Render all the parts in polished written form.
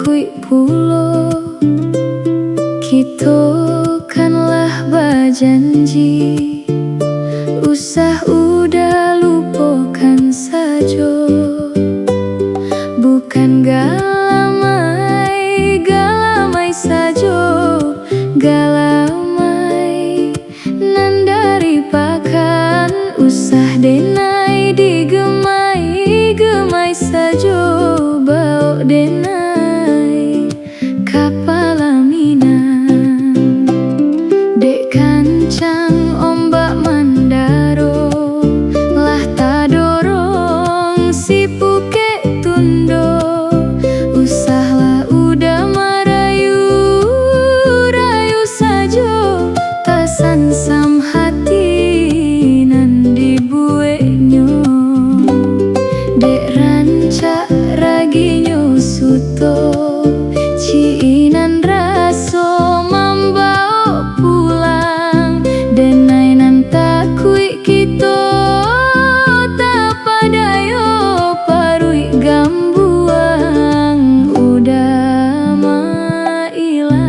kui pulo, kita kanlah berjanji, usah udah lupakan saja. Bukan galamai, galamai saja, galamai nan dari pakan, usah denai digemai, gemai saja, bau denai kapalaminan. Dek kancang ombak mandaro, lah ta dorong si puke tundo, usahlah udah merayu, rayu saja, tak sansam hati nan dibueknya. Dek rancak raginyo suto, ciinan raso mambao pulang, denai nan takui kita tak padayo parui gambuang udah mailang.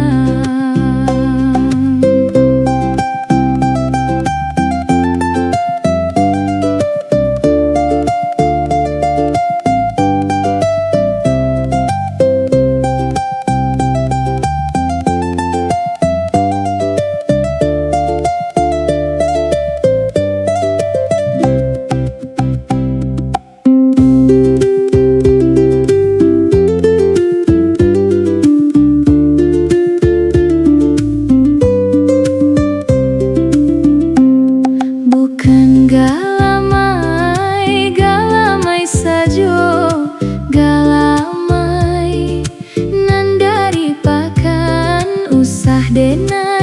Bukan galamai, galamai saja, galamai nan dari pakan, usah denai